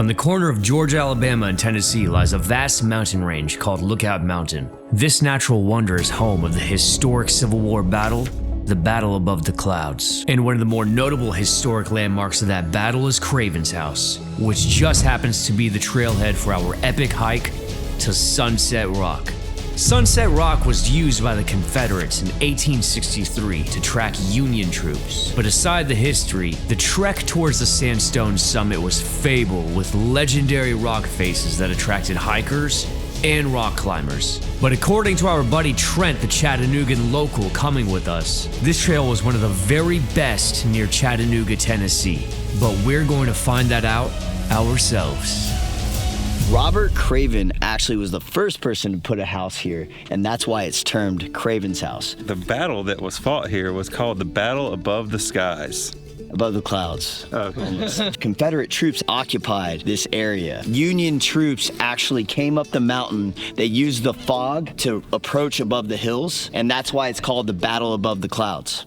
On the corner of Georgia, Alabama, and Tennessee lies a vast mountain range called Lookout Mountain. This natural wonder is home of the historic Civil War battle, the Battle Above the Clouds. And one of the more notable historic landmarks of that battle is Cravens House, which just happens to be the trailhead for our epic hike to Sunset Rock. Sunset Rock was used by the Confederates in 1863 to track Union troops. But aside the history, the trek towards the sandstone summit was fabled with legendary rock faces that attracted hikers and rock climbers. But according to our buddy Trent, the Chattanoogan local coming with us, this trail was one of the very best near Chattanooga, Tennessee. But we're going to find that out ourselves. Robert Craven actually was the first person to put a house here, and that's why it's termed Cravens House. The battle that was fought here was called the Battle Above the Skies. Above the clouds. Okay. Confederate troops occupied this area. Union troops actually came up the mountain. They used the fog to approach above the hills, and that's why it's called the Battle Above the Clouds.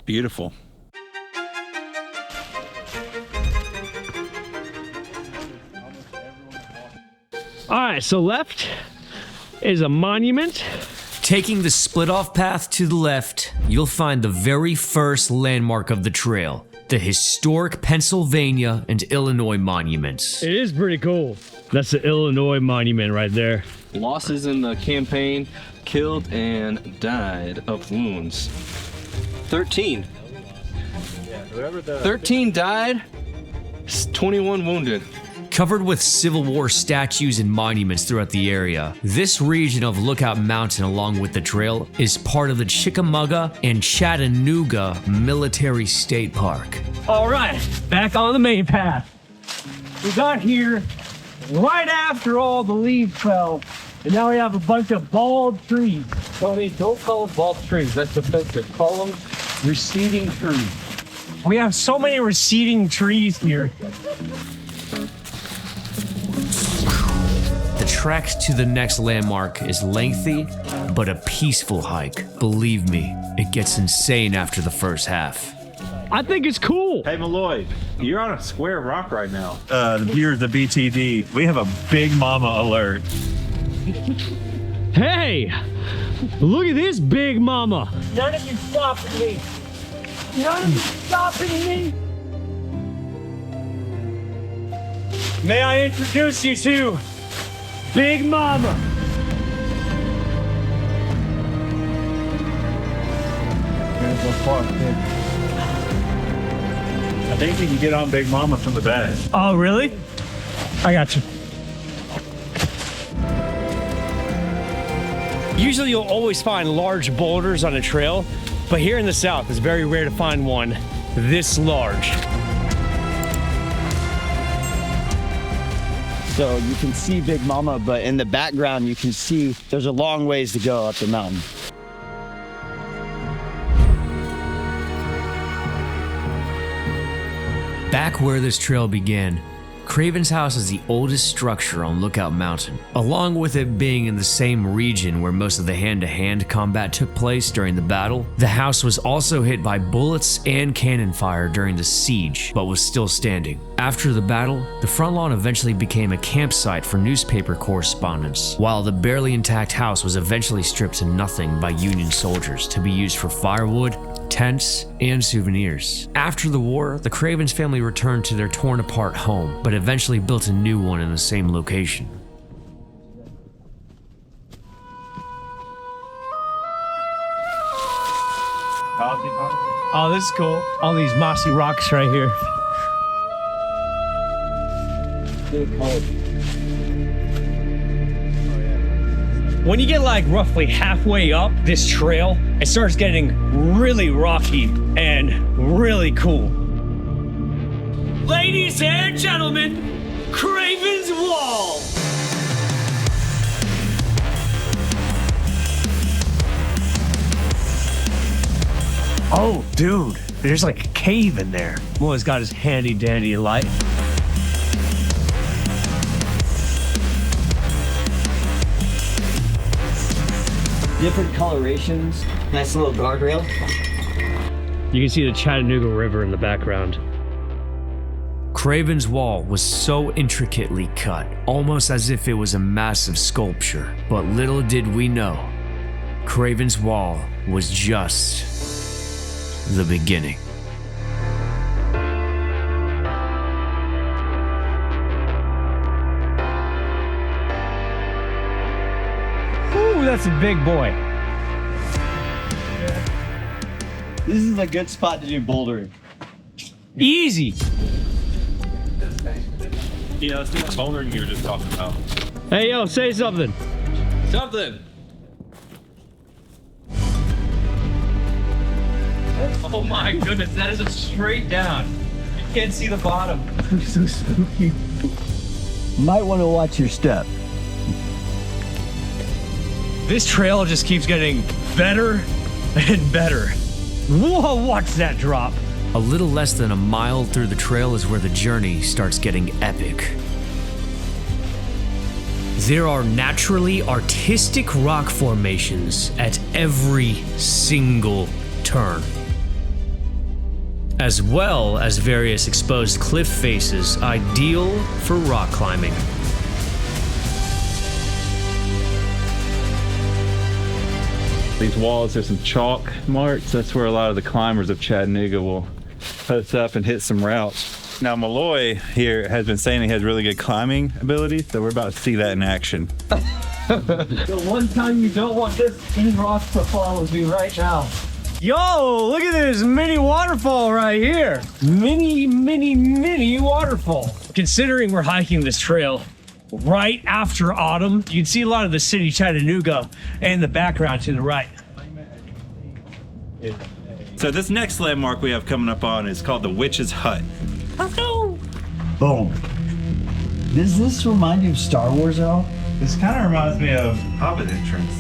Beautiful. All right, so left is a monument. Taking the split-off path to the left, you'll find the very first landmark of the trail, the historic Pennsylvania and Illinois monuments. It is pretty cool. That's the Illinois monument right there. Losses in the campaign, killed and died of wounds. 13. 13 died, 21 wounded. Covered with Civil War statues and monuments throughout the area, this region of Lookout Mountain along with the trail is part of the Chickamauga and Chattanooga Military State Park. All right, back on the main path. We got here right after all the leaves fell, and now we have a bunch of bald trees. Tony, don't call them bald trees. That's offensive. Call them receding trees. We have so many receding trees here. The trek to the next landmark is lengthy, but a peaceful hike. Believe me, it gets insane after the first half. I think it's cool. Hey Malloy, you're on a square rock right now. Here's the BTD. We have a Big Mama alert. Hey, look at this Big Mama. None of you stopping me. None of you stopping me. May I introduce you to Big Mama. I think you can get on Big Mama from the back. Oh, really? I got you. Usually you'll always find large boulders on a trail, but here in the South, it's very rare to find one this large. So you can see Big Mama, but in the background you can see there's a long ways to go up the mountain. Back where this trail began, Cravens House is the oldest structure on Lookout Mountain. Along with it being in the same region where most of the hand-to-hand combat took place during the battle, the house was also hit by bullets and cannon fire during the siege, but was still standing. After the battle, the front lawn eventually became a campsite for newspaper correspondents, while the barely intact house was eventually stripped to nothing by Union soldiers to be used for firewood, tents, and souvenirs. After the war, the Cravens family returned to their torn-apart home, but eventually built a new one in the same location. Oh, this is cool. All these mossy rocks right here. When you get like roughly halfway up this trail, it starts getting really rocky and really cool. Ladies and gentlemen, Cravens Wall. Oh, dude, there's like a cave in there. Boy's got his handy dandy light. Different colorations, nice little guardrail. You can see the Chattanooga River in the background. Cravens Wall was so intricately cut, almost as if it was a massive sculpture. But little did we know, Cravens Wall was just the beginning. Ooh, that's a big boy. This is a good spot to do bouldering. Easy. Yeah, let's do the bouldering you were just talking about. Hey, yo, say something. Something. Oh my goodness, that is a straight down. You can't see the bottom. So spooky. Might want to watch your step. This trail just keeps getting better and better. Whoa, watch that drop. A little less than a mile through the trail is where the journey starts getting epic. There are naturally artistic rock formations at every single turn, as well as various exposed cliff faces ideal for rock climbing. These walls are some chalk marks. That's where a lot of the climbers of Chattanooga will post up and hit some routes. Now Malloy here has been saying he has really good climbing ability, so we're about to see that in action. The one time you don't want this in rock to follow me right now. Yo, look at this mini waterfall right here. Mini waterfall. Considering we're hiking this trail right after autumn, you can see a lot of the city Chattanooga in the background to the right. So this next landmark we have coming up on is called the Witch's Hut. Boom. Does this remind you of Star Wars at all? This kind of reminds me of Hobbit entrance.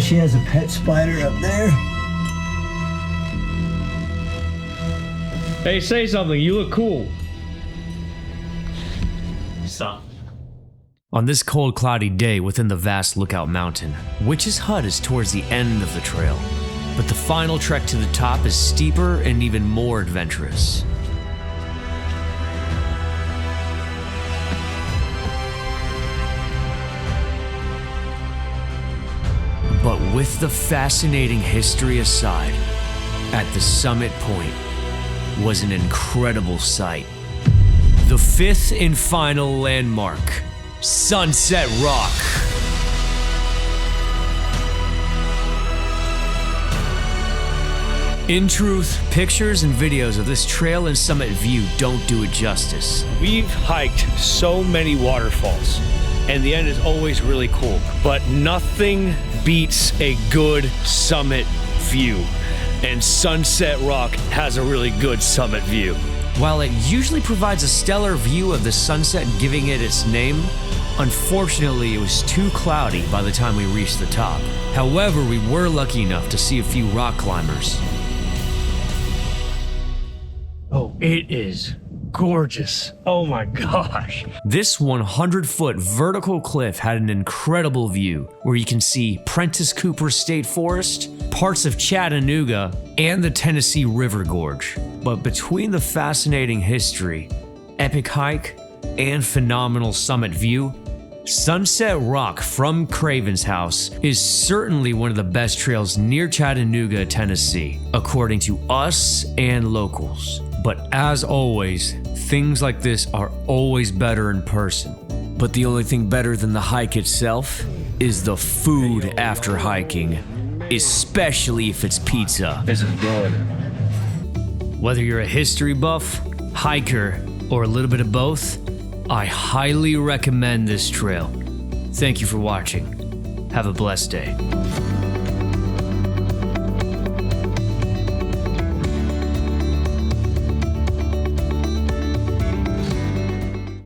She has a pet spider up there. Hey, say something. You look cool. Stop. On this cold, cloudy day within the vast Lookout Mountain, Witch's Hut is towards the end of the trail, but the final trek to the top is steeper and even more adventurous. But with the fascinating history aside, at the summit point was an incredible sight. The fifth and final landmark, Sunset Rock. In truth, pictures and videos of this trail and summit view don't do it justice. We've hiked so many waterfalls, and the end is always really cool, but nothing beats a good summit view, and Sunset Rock has a really good summit view. While it usually provides a stellar view of the sunset, giving it its name, unfortunately it was too cloudy by the time we reached the top. However, we were lucky enough to see a few rock climbers. Oh, it is gorgeous. Oh my gosh. This 100-foot vertical cliff had an incredible view where you can see Prentice Cooper State Forest, parts of Chattanooga, and the Tennessee River Gorge. But between the fascinating history, epic hike, and phenomenal summit view, Sunset Rock from Cravens House is certainly one of the best trails near Chattanooga, Tennessee, according to us and locals. But as always, things like this are always better in person. But the only thing better than the hike itself is the food after hiking, especially if it's pizza. This is good. Whether you're a history buff, hiker, or a little bit of both, I highly recommend this trail. Thank you for watching. Have a blessed day.